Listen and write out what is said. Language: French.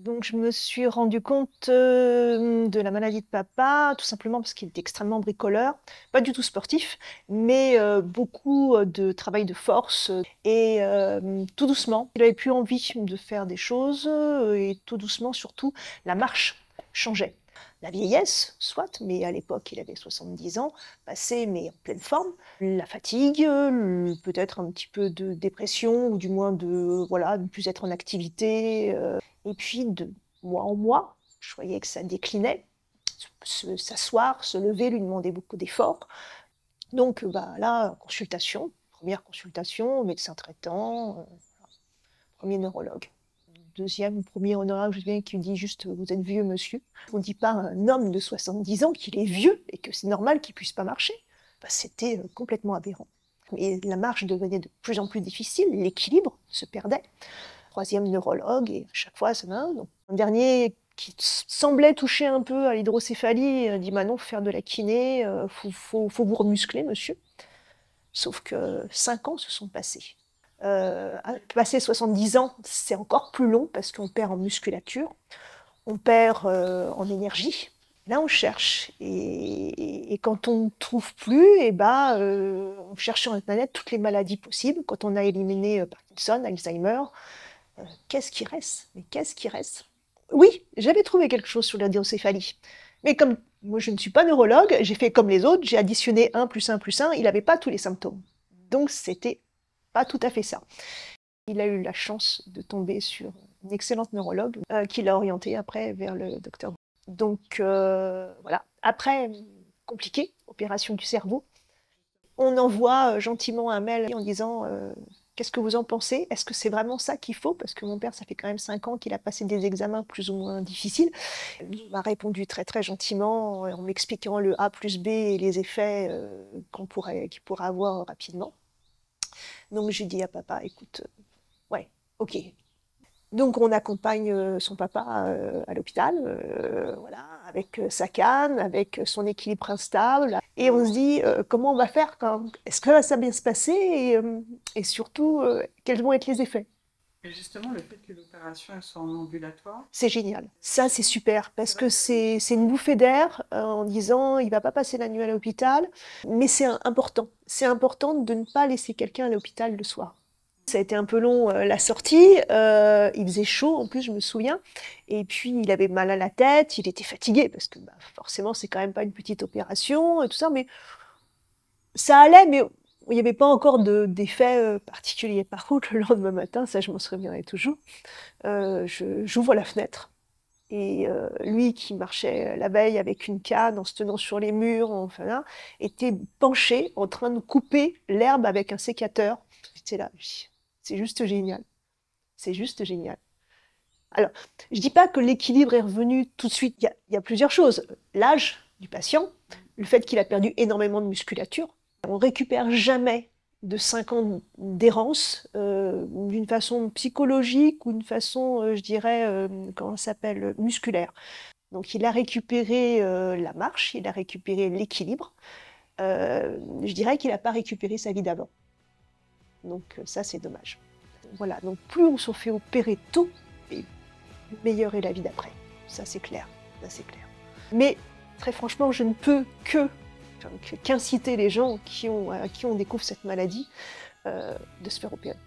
Donc je me suis rendu compte de la maladie de papa, tout simplement parce qu'il était extrêmement bricoleur, pas du tout sportif, mais beaucoup de travail de force et tout doucement. Il avait plus envie de faire des choses et tout doucement surtout la marche changeait. La vieillesse, soit, mais à l'époque il avait 70 ans, passé mais en pleine forme. La fatigue, peut-être un petit peu de dépression ou du moins de voilà, ne plus être en activité. Et puis, de mois en mois, je voyais que ça déclinait. S'asseoir, se lever lui demandait beaucoup d'efforts. Donc, bah, là, consultation, première consultation, médecin traitant, premier neurologue. Deuxième ou premier neurologue, je viens qui me dit juste, vous êtes vieux monsieur. On ne dit pas à un homme de 70 ans qu'il est vieux et que c'est normal qu'il ne puisse pas marcher. Bah, c'était complètement aberrant. Et la marche devenait de plus en plus difficile, l'équilibre se perdait. Troisième neurologue, et à chaque fois, ça va. Donc, un dernier qui semblait toucher un peu à l'hydrocéphalie dit bah non, faut faire de la kiné, faut vous remuscler, monsieur. Sauf que 5 ans se sont passés. Passer 70 ans, c'est encore plus long parce qu'on perd en musculature, on perd en énergie. Là, on cherche. Et quand on ne trouve plus, et bah, on cherche sur Internet toutes les maladies possibles. Quand on a éliminé Parkinson, Alzheimer, qu'est-ce qui reste? Mais qu'est-ce qui reste? Oui, j'avais trouvé quelque chose sur l'hydrocéphalie. Mais comme moi je ne suis pas neurologue, j'ai fait comme les autres, j'ai additionné 1 plus 1 plus 1, il n'avait pas tous les symptômes. Donc c'était pas tout à fait ça. Il a eu la chance de tomber sur une excellente neurologue qui l'a orienté après vers le docteur. Donc voilà. Après, compliqué, opération du cerveau. On envoie gentiment un mail en disant qu'est-ce que vous en pensez? Est-ce que c'est vraiment ça qu'il faut? Parce que mon père, ça fait quand même 5 ans qu'il a passé des examens plus ou moins difficiles. Il m'a répondu très très gentiment en m'expliquant le A plus B et les effets qu'il pourrait avoir rapidement. Donc j'ai dit à papa, écoute, ouais, ok. Donc on accompagne son papa à l'hôpital, voilà, avec sa canne, avec son équilibre instable. Et on se dit comment on va faire est-ce que ça va bien se passer et surtout quels vont être les effets. Et justement, le fait que l'opération elle soit en ambulatoire, C'est génial. Ça, c'est super parce que c'est une bouffée d'air en disant il va pas passer la nuit à l'hôpital, mais c'est important. C'est important de ne pas laisser quelqu'un à l'hôpital le soir. Ça a été un peu long la sortie, il faisait chaud en plus je me souviens, et puis il avait mal à la tête, il était fatigué parce que bah, forcément c'est quand même pas une petite opération et tout ça, mais ça allait, mais il n'y avait pas encore d'effet particulier. Par contre le lendemain matin, ça je m'en souviendrai toujours, j'ouvre la fenêtre et lui qui marchait la veille avec une canne en se tenant sur les murs, enfin là, était penché en train de couper l'herbe avec un sécateur. J'étais là, c'est juste génial. C'est juste génial. Alors, je ne dis pas que l'équilibre est revenu tout de suite. Il y a plusieurs choses. L'âge du patient, le fait qu'il a perdu énormément de musculature. On ne récupère jamais de 5 ans d'errance d'une façon psychologique ou d'une façon, je dirais, comment ça s'appelle, musculaire. Donc il a récupéré la marche, il a récupéré l'équilibre. Je dirais qu'il n'a pas récupéré sa vie d'avant. Donc ça, c'est dommage. Voilà, donc plus on se fait opérer tôt, et meilleure est la vie d'après. Ça, c'est clair. Ça, c'est clair. Mais très franchement, je ne peux qu'inciter les gens à qui on découvre cette maladie de se faire opérer.